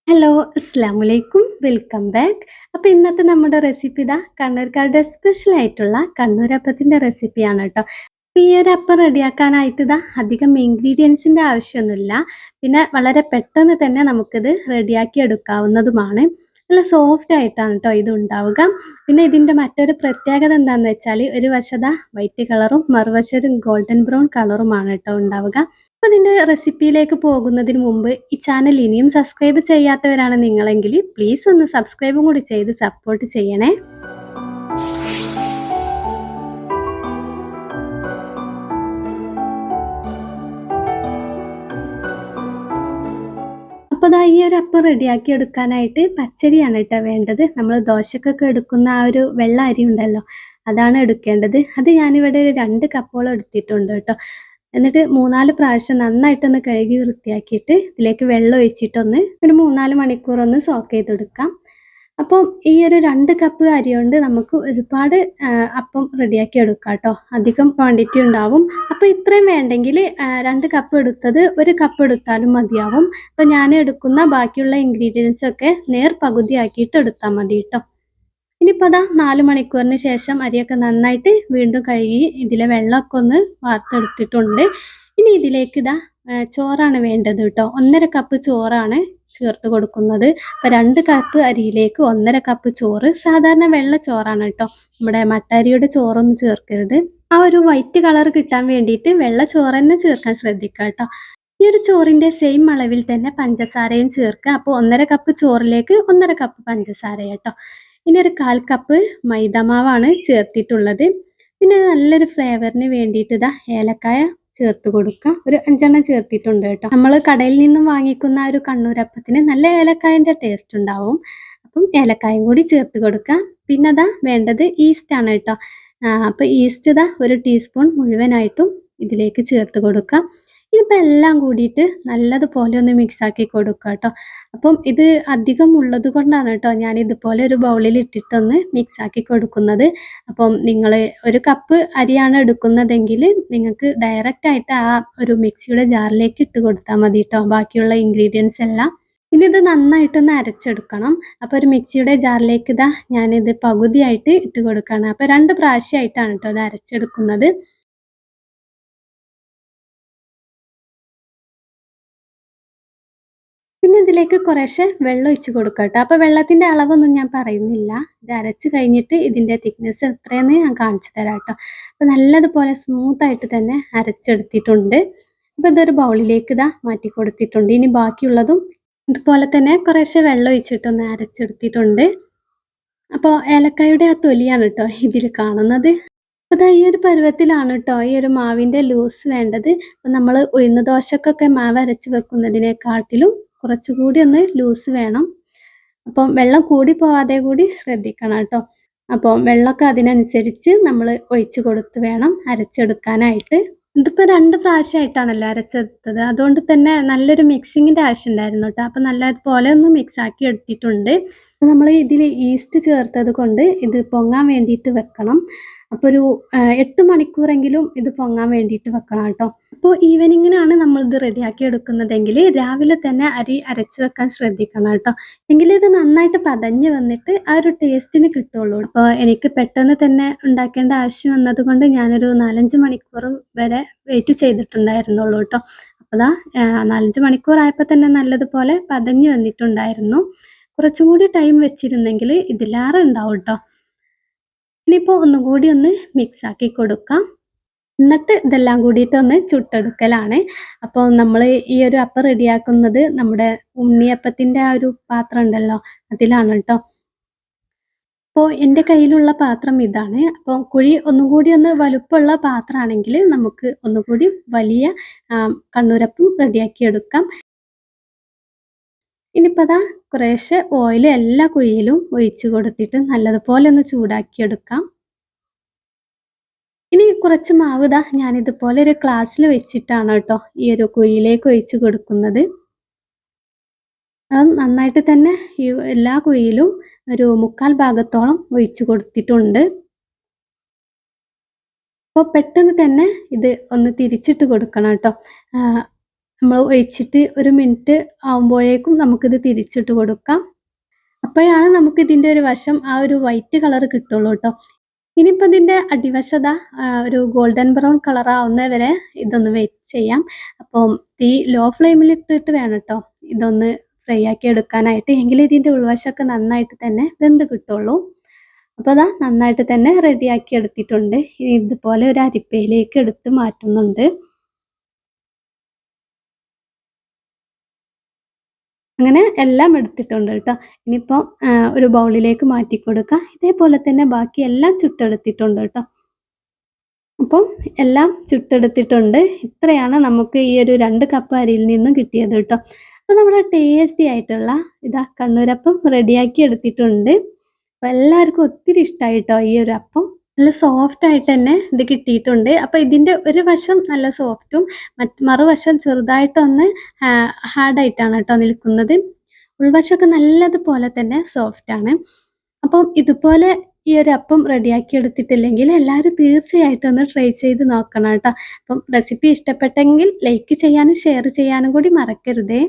Hello, അസ്സലാമലൈക്കും. Welcome back. അപ്പോൾ ഇന്നത്തെ നമ്മുടെ റെസിപ്പി ഇതാ കണ്ണൂർക്കാരുടെ സ്പെഷ്യൽ ആയിട്ടുള്ള കണ്ണൂരപ്പത്തിൻ്റെ റെസിപ്പിയാണ് കേട്ടോ. അപ്പോൾ ഈ ഒരു അപ്പം റെഡിയാക്കാനായിട്ട് ഇതാ അധികം ഇൻഗ്രീഡിയൻസിൻ്റെ ആവശ്യമൊന്നുമില്ല. പിന്നെ വളരെ പെട്ടെന്ന് തന്നെ നമുക്കിത് റെഡിയാക്കി എടുക്കാവുന്നതുമാണ്. നല്ല സോഫ്റ്റ് ആയിട്ടാണ് കേട്ടോ ഇത് ഉണ്ടാവുക. പിന്നെ ഇതിൻ്റെ മറ്റൊരു പ്രത്യേകത എന്താണെന്ന് വെച്ചാൽ ഒരു വശം വൈറ്റ് കളറും മറുവശം ഒരു ഗോൾഡൻ ബ്രൗൺ കളറുമാണ് കേട്ടോ ഉണ്ടാവുക. അപ്പോൾ ഇതിൻ്റെ റെസിപ്പിയിലേക്ക് പോകുന്നതിന് മുമ്പ് ഈ ചാനൽ ഇനിയും സബ്സ്ക്രൈബ് ചെയ്യാത്തവരാണ് നിങ്ങളെങ്കിൽ പ്ലീസ് ഒന്ന് സബ്സ്ക്രൈബും കൂടി ചെയ്ത് സപ്പോർട്ട് ചെയ്യണേ. അപ്പോൾ ദാ ഈ ഒരു അപ്പം റെഡിയാക്കി എടുക്കാനായിട്ട് പച്ചരിയാണ് കേട്ടോ വേണ്ടത്. നമ്മൾ ദോശക്കൊക്കെ എടുക്കുന്ന ആ ഒരു വെള്ള അരി ഉണ്ടല്ലോ, അതാണ് എടുക്കേണ്ടത്. അത് ഞാനിവിടെ ഒരു 2 കപ്പോളം എടുത്തിട്ടുണ്ട് കേട്ടോ. എന്നിട്ട് 3, 4 പ്രാവശ്യം നന്നായിട്ടൊന്ന് കഴുകി വൃത്തിയാക്കിയിട്ട് ഇതിലേക്ക് വെള്ളം ഒഴിച്ചിട്ടൊന്ന് ഒരു 3, 4 മണിക്കൂറൊന്ന് സോക്ക് ചെയ്തെടുക്കാം. അപ്പം ഈ ഒരു 2 കപ്പ് അരി കൊണ്ട് നമുക്ക് ഒരുപാട് അപ്പം റെഡിയാക്കി എടുക്കാം ട്ടോ. അധികം ക്വാണ്ടിറ്റി ഉണ്ടാവും. അപ്പോൾ ഇത്രയും വേണ്ടെങ്കിൽ 2 കപ്പ് എടുത്തത് 1 കപ്പ് എടുത്താലും മതിയാവും. അപ്പോൾ ഞാൻ എടുക്കുന്ന ബാക്കിയുള്ള ഇൻഗ്രീഡിയൻസ് ഒക്കെ നേർ പകുതിയാക്കിയിട്ട് എടുത്താൽ മതി ട്ടോ. ഇനിയിപ്പോൾ അതാ 4 മണിക്കൂറിന് ശേഷം അരിയൊക്കെ നന്നായിട്ട് വീണ്ടും കഴുകി ഇതിലെ വെള്ളമൊക്കെ ഒന്ന് വാർത്തെടുത്തിട്ടുണ്ട്. ഇനി ഇതിലേക്ക് ചോറാണ് വേണ്ടത് ട്ടോ. 1/2 കപ്പ് ചോറാണ് ചേർത്ത് കൊടുക്കുന്നത്. അപ്പോൾ 2 കപ്പ് അരിയിലേക്ക് 1/2 കപ്പ് ചോറ്. സാധാരണ വെള്ള ചോറാണ് ട്ടോ. നമ്മുടെ മട്ട അരിയുടെ ചോറൊന്നും ചേർക്കരുത്. ആ ഒരു വൈറ്റ് കളർ കിട്ടാൻ വേണ്ടിയിട്ട് വെള്ള ചോറ് തന്നെ ചേർക്കാൻ ശ്രദ്ധിക്കുക ട്ടോ. ഈ ഒരു ചോറിൻ്റെ സെയിം അളവിൽ തന്നെ പഞ്ചസാരയും ചേർക്കുക. അപ്പോൾ 1/2 കപ്പ് ചോറിലേക്ക് 1/2 കപ്പ് പഞ്ചസാര കേട്ടോ. ഇനി ഒരു 1/4 കപ്പ് മൈദാമാവാണ് ചേർത്തിട്ടുള്ളത്. പിന്നെ നല്ലൊരു ഫ്ലേവറിന് വേണ്ടിയിട്ട് ഏലക്കായ ചേർത്ത് കൊടുക്കുക. ഒരു 5 എണ്ണം ചേർത്തിട്ടുണ്ട് കേട്ടോ. നമ്മൾ കടയിൽ നിന്നും വാങ്ങിക്കുന്ന ആ ഒരു കണ്ണൂരപ്പത്തിന് നല്ല ഏലക്കായൻ്റെ ടേസ്റ്റ് ഉണ്ടാവും. അപ്പം ഏലക്കായും കൂടി ചേർത്ത് കൊടുക്കുക. പിന്നെ വേണ്ടത് ഈസ്റ്റാണ് കേട്ടോ. അപ്പോൾ ഈസ്റ്റ് ഒരു ടീസ്പൂൺ മുഴുവനായിട്ടും ഇതിലേക്ക് ചേർത്ത് കൊടുക്കുക. ഇനിയിപ്പോൾ എല്ലാം കൂടിയിട്ട് നല്ലതുപോലെ ഒന്ന് മിക്സാക്കി കൊടുക്കുക കേട്ടോ. അപ്പം ഇത് അധികം ഉള്ളത് കൊണ്ടാണ് കേട്ടോ ഞാൻ ഇതുപോലെ ഒരു ബൗളിൽ ഇട്ടിട്ടൊന്ന് മിക്സാക്കി കൊടുക്കുന്നത്. അപ്പം നിങ്ങൾ 1 കപ്പ് അരിയാണ് എടുക്കുന്നതെങ്കിൽ നിങ്ങൾക്ക് ഡയറക്റ്റായിട്ട് ആ ഒരു മിക്സിയുടെ ജാറിലേക്ക് ഇട്ട് കൊടുത്താൽ മതി കേട്ടോ ബാക്കിയുള്ള ഇൻഗ്രീഡിയൻസ് എല്ലാം. ഇനി ഇത് നന്നായിട്ടൊന്ന് അരച്ചെടുക്കണം. അപ്പോൾ ഒരു മിക്സിയുടെ ജാറിലേക്ക് ഞാനിത് പകുതിയായിട്ട് ഇട്ട് കൊടുക്കുകയാണ്. അപ്പോൾ 2 പ്രാവശ്യമായിട്ടാണ് കേട്ടോ ഇത് അരച്ചെടുക്കുന്നത്. പിന്നെ ഇതിലേക്ക് കുറേശ്ശെ വെള്ളം ഒഴിച്ച് കൊടുക്കുക കേട്ടോ. അപ്പോൾ വെള്ളത്തിൻ്റെ അളവൊന്നും ഞാൻ പറയുന്നില്ല. ഇത് അരച്ച് കഴിഞ്ഞിട്ട് ഇതിൻ്റെ തിക്നെസ് എത്രയെന്ന് ഞാൻ കാണിച്ചു തരാം കേട്ടോ. അപ്പോൾ നല്ലതുപോലെ സ്മൂത്തായിട്ട് തന്നെ അരച്ചെടുത്തിട്ടുണ്ട്. അപ്പോൾ ഇതൊരു ബൗളിലേക്ക് മാറ്റി കൊടുത്തിട്ടുണ്ട്. ഇനി ബാക്കിയുള്ളതും ഇതുപോലെ തന്നെ കുറേശ്ശെ വെള്ളം ഒഴിച്ചിട്ടൊന്ന് അരച്ചെടുത്തിട്ടുണ്ട്. അപ്പോൾ ഏലക്കായുടെ ആ തൊലിയാണ് കേട്ടോ ഇതിൽ കാണുന്നത്. അപ്പോൾ ഈ ഒരു പരുവത്തിലാണ് കേട്ടോ ഈ ഒരു മാവിൻ്റെ ലൂസ് വേണ്ടത്. അപ്പോൾ നമ്മൾ ഉഴുന്ന് ദോശക്കൊക്കെ മാവ് അരച്ച് വെക്കുന്നതിനെക്കാട്ടിലും കുറച്ചുകൂടി ഒന്ന് ലൂസ് വേണം. അപ്പം വെള്ളം കൂടി പോവാതെ കൂടി ശ്രദ്ധിക്കണം കേട്ടോ. അപ്പോൾ വെള്ളമൊക്കെ അതിനനുസരിച്ച് നമ്മൾ ഒഴിച്ച് കൊടുത്ത് വേണം അരച്ചെടുക്കാനായിട്ട്. ഇതിപ്പോൾ 2 പ്രാവശ്യമായിട്ടാണല്ലോ അരച്ചെടുത്തത്. അതുകൊണ്ട് തന്നെ നല്ലൊരു മിക്സിങ്ങിൻ്റെ ആവശ്യം ഉണ്ടായിരുന്നു കേട്ടോ. അപ്പോൾ നല്ലതുപോലെ ഒന്ന് മിക്സാക്കി എടുത്തിട്ടുണ്ട്. നമ്മൾ ഇതിൽ ഈസ്റ്റ് ചേർത്തത് കൊണ്ട് ഇത് പൊങ്ങാൻ വേണ്ടിയിട്ട് വെക്കണം. അപ്പോൾ ഒരു 8 മണിക്കൂറെങ്കിലും ഇത് പൊങ്ങാൻ വേണ്ടിയിട്ട് വെക്കണം കേട്ടോ. അപ്പോൾ ഈവനിങ്ങിനാണ് നമ്മളിത് റെഡിയാക്കി എടുക്കുന്നതെങ്കിൽ രാവിലെ തന്നെ അരി അരച്ച് വെക്കാൻ ശ്രദ്ധിക്കണം കേട്ടോ. എങ്കിലേ ഇത് നന്നായിട്ട് പതഞ്ഞ് വന്നിട്ട് ആ ഒരു ടേസ്റ്റിന് കിട്ടുള്ളൂ. അപ്പോൾ എനിക്ക് പെട്ടെന്ന് തന്നെ ഉണ്ടാക്കേണ്ട ആവശ്യം വന്നതുകൊണ്ട് ഞാനൊരു 4, 5 മണിക്കൂർ വരെ വെയിറ്റ് ചെയ്തിട്ടുണ്ടായിരുന്നുള്ളൂ കേട്ടോ. അപ്പോൾ 4, 5 മണിക്കൂറായപ്പോൾ തന്നെ നല്ലതുപോലെ പതഞ്ഞ് വന്നിട്ടുണ്ടായിരുന്നു. കുറച്ചും കൂടി ടൈം വെച്ചിരുന്നെങ്കിൽ ഇതിലേറെ ഉണ്ടാവും കേട്ടോ. ഇനിയിപ്പോൾ ഒന്നും കൂടി ഒന്ന് മിക്സാക്കി കൊടുക്കാം. എന്നിട്ട് ഇതെല്ലാം കൂടിയിട്ടൊന്ന് ചുട്ടെടുക്കലാണ്. അപ്പോൾ നമ്മൾ ഈ ഒരു അപ്പം റെഡിയാക്കുന്നത് നമ്മുടെ ഉണ്ണിയപ്പത്തിൻ്റെ ആ ഒരു പാത്രം ഉണ്ടല്ലോ അതിലാണ് കേട്ടോ. അപ്പോൾ എൻ്റെ കയ്യിലുള്ള പാത്രം ഇതാണ്. അപ്പോൾ കുഴി ഒന്നും കൂടി ഒന്ന് വലുപ്പമുള്ള പാത്രമാണെങ്കിൽ നമുക്ക് ഒന്നുകൂടി വലിയ കണ്ണൂരപ്പം റെഡിയാക്കി എടുക്കാം. ഇനിയിപ്പോൾ കുറേശ്ശെ ഓയിൽ എല്ലാ കുഴിയിലും ഒഴിച്ച് കൊടുത്തിട്ട് നല്ലതുപോലെ ഒന്ന് ചൂടാക്കിയെടുക്കാം. ഇനി കുറച്ച് മാവ് ഞാനിതുപോലെ ഒരു ഗ്ലാസ്സിൽ വെച്ചിട്ടാണ് കേട്ടോ ഈ ഒരു കുഴിയിലേക്ക് ഒഴിച്ച് കൊടുക്കുന്നത്. അത് നന്നായിട്ട് തന്നെ ഈ എല്ലാ കുഴിയിലും ഒരു 1/4 ഭാഗത്തോളം ഒഴിച്ച് കൊടുത്തിട്ടുണ്ട്. അപ്പോൾ പെട്ടെന്ന് തന്നെ ഇത് ഒന്ന് തിരിച്ചിട്ട് കൊടുക്കണം കേട്ടോ. നമ്മൾ ഒഴിച്ചിട്ട് 1 മിനിറ്റ് ആവുമ്പോഴേക്കും നമുക്കിത് തിരിച്ചിട്ട് കൊടുക്കാം. അപ്പോഴാണ് നമുക്ക് ഇതിന്റെ ഒരു വശം ആ ഒരു വൈറ്റ് കളർ കിട്ടുള്ളൂ ട്ടോ. ഇനിയിപ്പോ ഇതിന്റെ അടിവശം ദാ ഒരു ഗോൾഡൻ ബ്രൗൺ കളർ ആവുന്നത് വരെ ഇതൊന്ന് വെയിറ്റ് ചെയ്യാം. അപ്പം തീ ലോ ഫ്ലെയിമിൽ ഇട്ടിട്ട് വേണം ട്ടോ ഇതൊന്ന് ഫ്രൈ ആക്കി എടുക്കാനായിട്ട്. എങ്കിലേ ഇതിന്റെ ഉൾവശമൊക്കെ നന്നായിട്ട് തന്നെ വെന്ത് കിട്ടുള്ളൂ. അപ്പോൾ ദാ നന്നായിട്ട് തന്നെ റെഡിയാക്കി എടുത്തിട്ടുണ്ട്. ഇനി ഇതുപോലെ ഒരു അരിപ്പയിലേക്ക് എടുത്ത് മാറ്റുന്നുണ്ട്. അങ്ങനെ എല്ലാം എടുത്തിട്ടുണ്ട് ട്ടോ. ഇനിയിപ്പം ഒരു ബൗളിലേക്ക് മാറ്റി കൊടുക്കാം. ഇതേപോലെ തന്നെ ബാക്കി എല്ലാം ചുട്ടെടുത്തിട്ടുണ്ട് ട്ടോ. അപ്പം എല്ലാം ചുട്ടെടുത്തിട്ടുണ്ട്. ഇത്രയാണ് നമുക്ക് ഈ ഒരു 2 കപ്പ് അരിയിൽ നിന്നും കിട്ടിയത് ട്ടോ. അപ്പോൾ നമ്മുടെ ടേസ്റ്റി ആയിട്ടുള്ള ഇതാ കണ്ണൂരപ്പം റെഡിയാക്കി എടുത്തിട്ടുണ്ട്. അപ്പോൾ എല്ലാവർക്കും ഒത്തിരി ഇഷ്ടമായി ട്ടോ ഈ ഒരു അപ്പം. നല്ല സോഫ്റ്റ് ആയിട്ട് തന്നെ ഇത് കിട്ടിയിട്ടുണ്ട്. അപ്പോൾ ഇതിന്റെ ഒരു വശം നല്ല സോഫ്റ്റും മറുവശം ചെറുതായിട്ടൊന്ന് ഹാർഡായിട്ടാണ് ട്ടോ നിൽക്കുന്നത്. ഉൾവശമൊക്കെ നല്ലതുപോലെ തന്നെ സോഫ്റ്റാണ്. അപ്പം ഇതുപോലെ ഈ ഒരു അപ്പം റെഡിയാക്കി എടുത്തിട്ടില്ലെങ്കിൽ എല്ലാവരും തീർച്ചയായിട്ടും ഒന്ന് ട്രൈ ചെയ്ത് നോക്കണം ട്ടോ. അപ്പം റെസിപ്പി ഇഷ്ടപ്പെട്ടെങ്കിൽ ലൈക്ക് ചെയ്യാനും ഷെയർ ചെയ്യാനും കൂടി മറക്കരുതേ.